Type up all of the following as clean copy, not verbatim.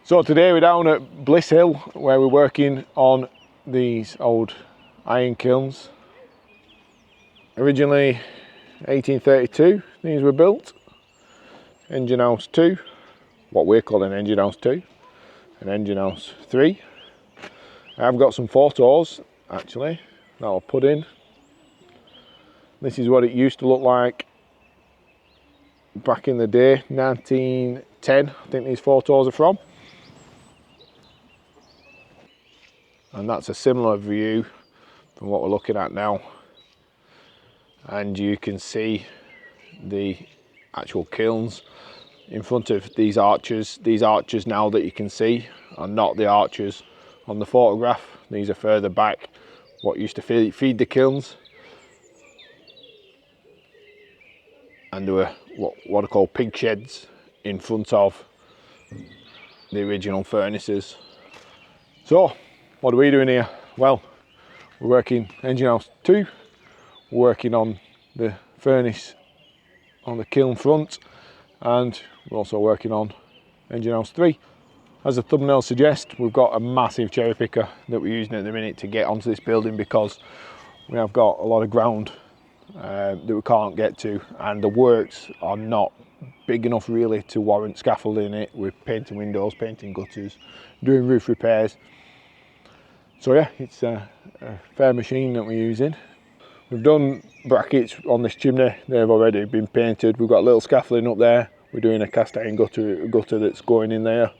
So today we're down at Bliss Hill where we're working on these old iron kilns. Originally 1832 these were built. Engine house 2, what we're calling engine house 2, and engine house 3. I've got some photos actually that I'll put in. This is what it used to look like back in the day, 1910 I think these photos are from. And that's a similar view from what we're looking at now. And you can see the actual kilns in front of these arches. These arches now that you can see are not the arches on the photograph. These are further back, what used to feed the kilns. And there were what are called pig sheds in front of the original furnaces. So, what are we doing here? Well, we're working engine house 2, we're working on the furnace on the kiln front, and we're also working on engine house 3. As the thumbnail suggests, we've got a massive cherry picker that we're using at the minute to get onto this building because we have got a lot of ground that we can't get to, and the works are not big enough really to warrant scaffolding it. We're painting windows, painting gutters, doing roof repairs. So yeah, it's a fair machine that we're using. We've done brackets on this chimney, they've already been painted. We've got a little scaffolding up there. We're doing a cast iron gutter that's going in there.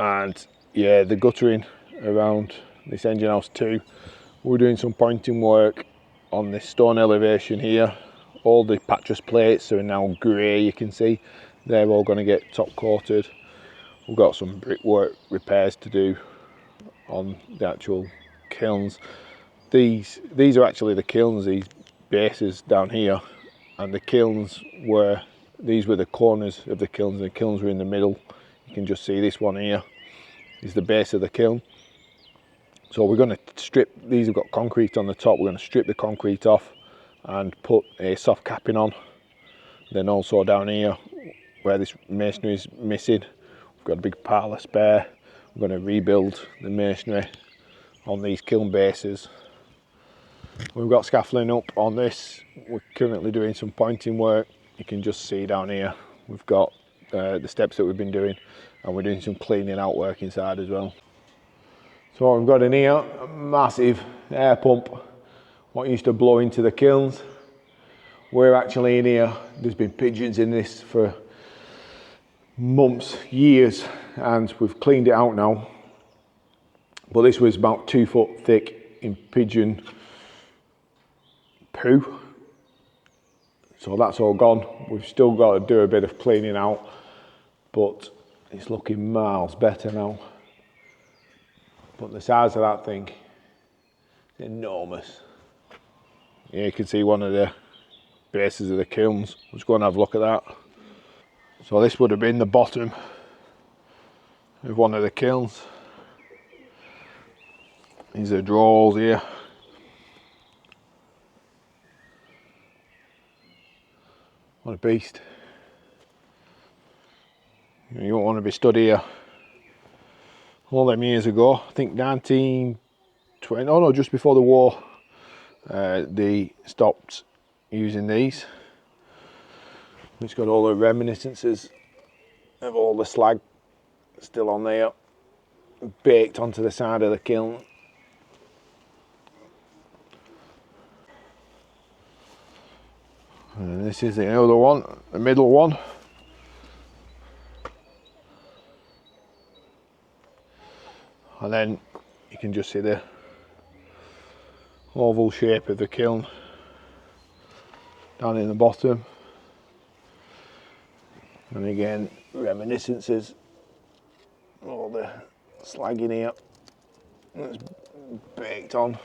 And yeah, the guttering around this engine house 2. We're doing some pointing work on this stone elevation here. All the pattress plates are now grey, you can see. They're all going to get top coated. We've got some brickwork repairs to do on the actual kilns. These are actually the kilns, these bases down here, and the kilns were, these were the corners of the kilns, and the kilns were in the middle. You can just see this one here is the base of the kiln. So we're going to strip, these have got concrete on the top, we're going to strip the concrete off and put a soft capping on. Then also down here where this masonry is missing, we've got a big pile of spare. We're going to rebuild the masonry on these kiln bases. We've got scaffolding up on this. We're currently doing some pointing work. You can just see down here we've got the steps that we've been doing, and we're doing some cleaning out work inside as well. So what we've got in here, a massive air pump, what used to blow into the kilns. We're actually in here, there's been pigeons in this for months, years, and we've cleaned it out now. But this was about 2 foot thick in pigeon poo. So that's all gone. We've still got to do a bit of cleaning out, but it's looking miles better now. But the size of that thing is enormous. Yeah, you can see one of the bases of the kilns. Let's go and have a look at that. So this would have been the bottom of one of the kilns. These are drawers here. What a beast. You don't want to be stood here all them years ago. I think 1920, oh no, just before the war, they stopped using these. It's got all the reminiscences of all the slag still on there, baked onto the side of the kiln. And this is the other one, the middle one. And then you can just see the oval shape of the kiln down in the bottom. And again, reminiscences, all the slag in here that's baked on.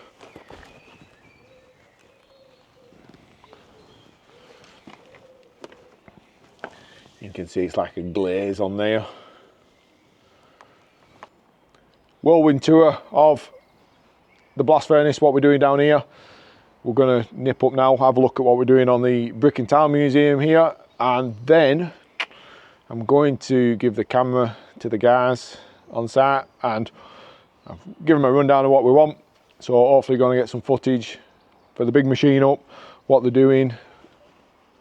You can see it's like a glaze on there. Whirlwind tour of the blast furnace, what we're doing down here. We're going to nip up now, have a look at what we're doing on the Brick and Tile Museum here, and then I'm going to give the camera to the guys on site and I've given them a rundown of what we want. So hopefully going to get some footage for the big machine up, what they're doing,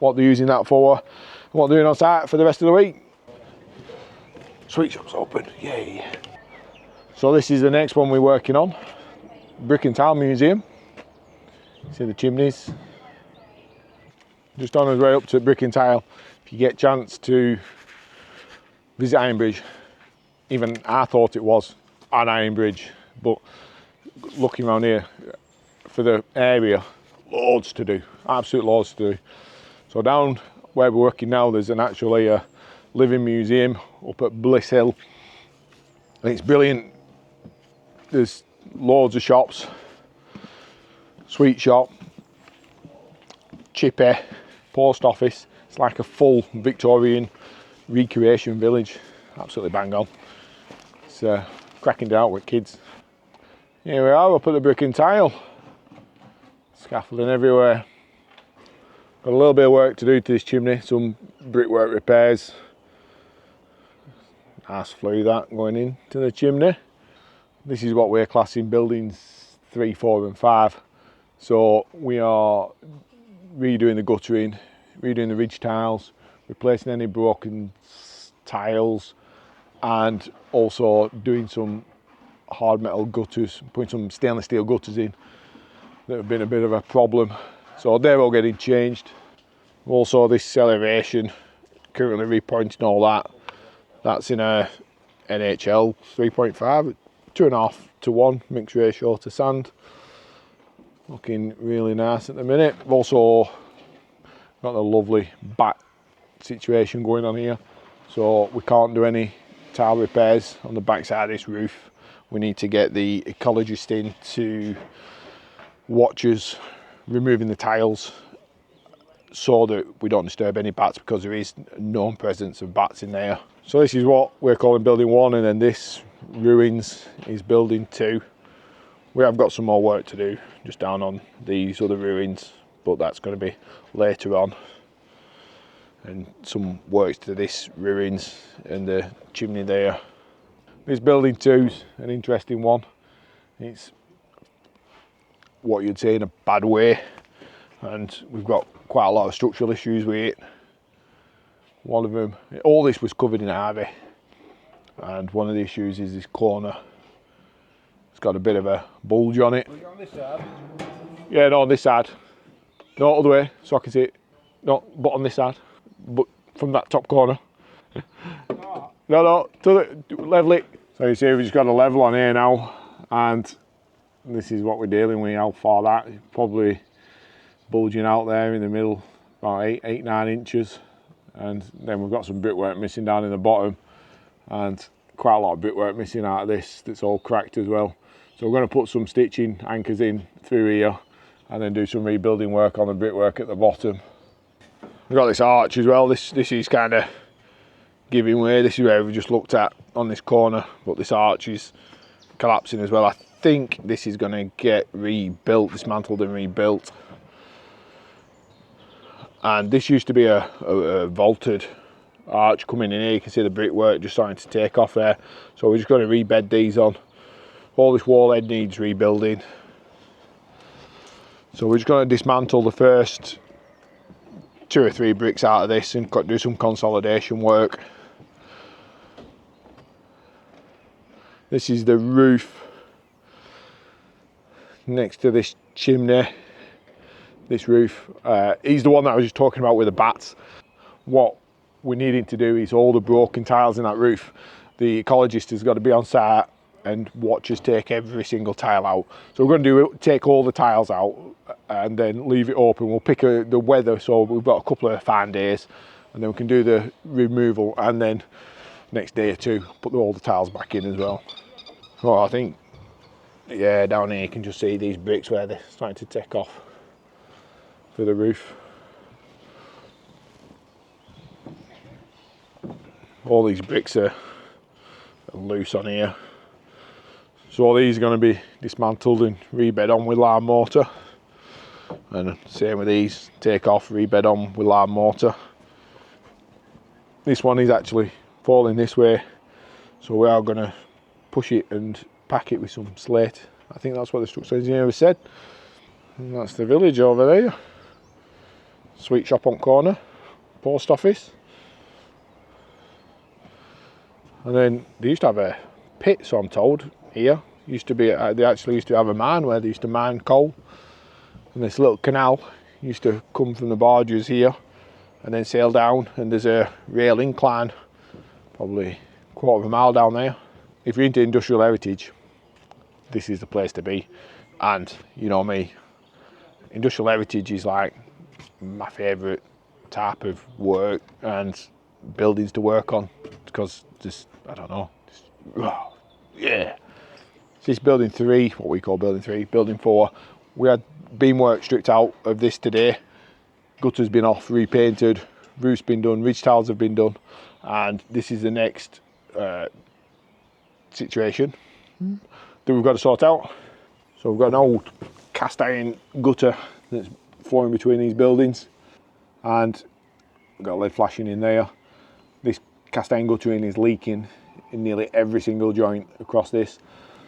what they're using that for, and what they're doing on site for the rest of the week. Sweet shop's open, yay. So this is the next one we're working on. Brick and Tile Museum. See the chimneys. Just on his way up to Brick and Tile, if you get a chance to visit Ironbridge, even I thought it was an Ironbridge, but looking around here for the area, loads to do, absolute loads to do. So down where we're working now, there's actually a living museum up at Bliss Hill, and it's brilliant. There's loads of shops, sweet shop, chippy, post office. It's like a full Victorian recreation village, absolutely bang on. It's cracking down with kids. Here we are up at the Brick and Tile. Scaffolding everywhere. Got a little bit of work to do to this chimney, some brickwork repairs. Nice flue that going into the chimney. This is what we're classing buildings 3, 4 and 5. So we are redoing the guttering, redoing the ridge tiles, replacing any broken tiles, and also doing some hard metal gutters, putting some stainless steel gutters in that have been a bit of a problem. So they're all getting changed. Also this elevation, currently repointing all that. That's in a NHL 3.5, 2.5 to 1 mixed ratio to sand. Looking really nice at the minute. We've also got a lovely bat situation going on here. So we can't do any tile repairs on the back side of this roof. We need to get the ecologist in to watch us removing the tiles so that we don't disturb any bats, because there is known presence of bats in there. So this is what we're calling building 1, and then this ruins is building 2. We have got some more work to do just down on these other ruins, but that's going to be later on. And some works to this ruins and the chimney there. This building 2's an interesting one. It's what you'd say in a bad way, and we've got quite a lot of structural issues with it. One of them, all this was covered in ivy, and one of the issues is this corner. It's got a bit of a bulge on it. On this side? Yeah, no, on this side. No, other way, so I can see it. No, but on this side. But from that top corner. No, to the level it. So you see we've just got a level on here now, and this is what we're dealing with, how far that is probably bulging out there in the middle, about 8-9 inches. And then we've got some brickwork missing down in the bottom, and quite a lot of brickwork missing out of this that's all cracked as well. So we're going to put some stitching anchors in through here and then do some rebuilding work on the brickwork at the bottom. We've got this arch as well. This is kind of giving way. This is where we just looked at on this corner, but this arch is collapsing as well. I think this is going to get rebuilt, dismantled and rebuilt. And this used to be a vaulted arch coming in here. You can see the brickwork just starting to take off there. So we're just going to rebed these on. All this wall head needs rebuilding. So we're just going to dismantle the first 2 or 3 bricks out of this and do some consolidation work. This is the roof next to this chimney. This roof is the one that I was just talking about with the bats. What we're needing to do is all the broken tiles in that roof. The ecologist has got to be on site and watch us take every single tile out. So we're going to take all the tiles out and then leave it open. We'll pick the weather, so we've got a couple of fine days, and then we can do the removal, and then next day or 2 put all the tiles back in as well. Oh, I think, yeah, down here you can just see these bricks where they're starting to take off for the roof. All these bricks are loose on here. So all these are going to be dismantled and rebed on with lime mortar. And same with these, take off, rebed on with lime mortar. this one is actually falling this way, so we are going to push it and pack it with some slate. I think that's what the structural engineer has said. And that's the village over there. Sweet shop on corner, post office. And then they used to have a pit, so I'm told, here. Used to be, they actually used to have a mine where they used to mine coal. And this little canal used to come from the barges here and then sail down, and there's a rail incline, probably a quarter of a mile down there. If you're into industrial heritage, this is the place to be. And you know me, industrial heritage is like my favourite type of work and buildings to work on, because just, I don't know, just, oh, yeah. This is building 3, what we call building 3. Building 4, we had beamwork stripped out of this today. Gutter's been off, repainted, roof's been done, ridge tiles have been done, and this is the next situation that we've got to sort out. So we've got an old cast iron gutter that's flowing between these buildings, and we've got lead flashing in there. This cast iron guttering is leaking in nearly every single joint across this.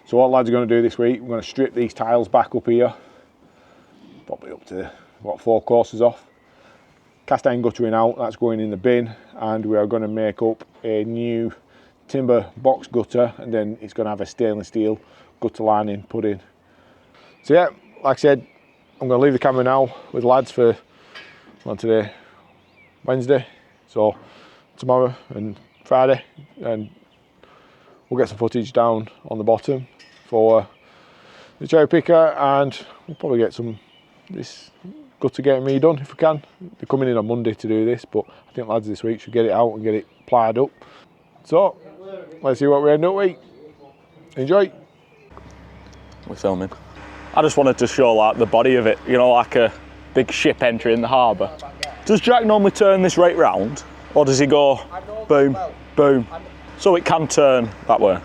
So what lads are going to do this week, we're going to strip these tiles back up here, probably up to, what, 4 courses off. Cast iron guttering out, that's going in the bin, and we are going to make up a new timber box gutter, and then it's going to have a stainless steel gutter lining put in. So yeah, like I said, I'm going to leave the camera now with lads for, well, today, Wednesday, so tomorrow and Friday, and we'll get some footage down on the bottom for the cherry picker, and we'll probably get some this gutter getting redone if we can. They're coming in on Monday to do this, but I think lads this week should get it out and get it plied up. So let's see what we end up with. Enjoy. We're filming. I just wanted to show like the body of it, you know, like a big ship entering the harbour. Does Jack normally turn this right round, or does he go boom, boom? So it can turn that way.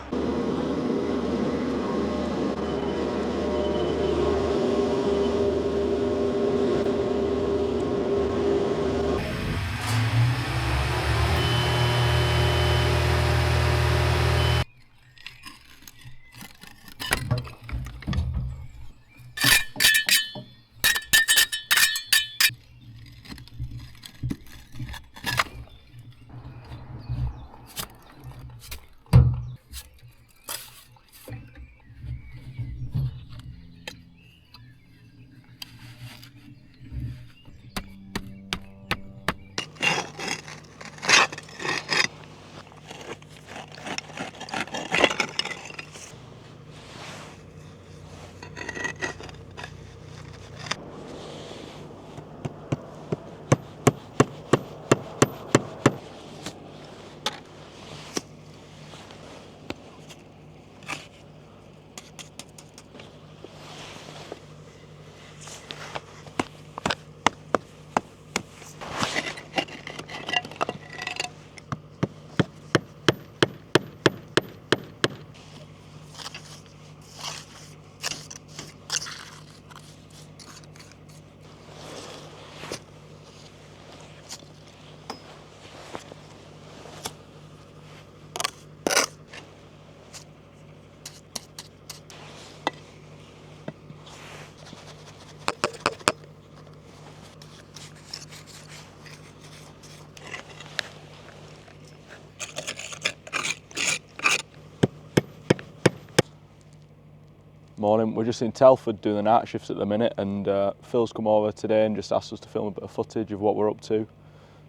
Morning, we're just in Telford doing the night shifts at the minute, and Phil's come over today and just asked us to film a bit of footage of what we're up to.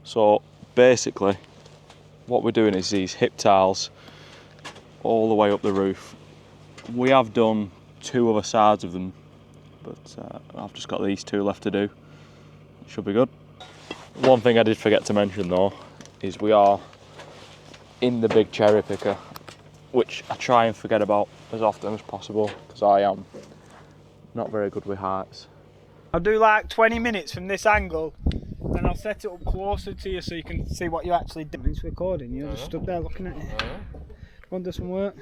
So basically what we're doing is these hip tiles all the way up the roof. We have done 2 other sides of them, but I've just got these 2 left to do. It should be good. One thing I did forget to mention though is we are in the big cherry picker, which I try and forget about as often as possible because I am not very good with heights. I'll do like 20 minutes from this angle, and I'll set it up closer to you so you can see what you actually do. It's recording, you're just stood there looking at it. Want to do some work?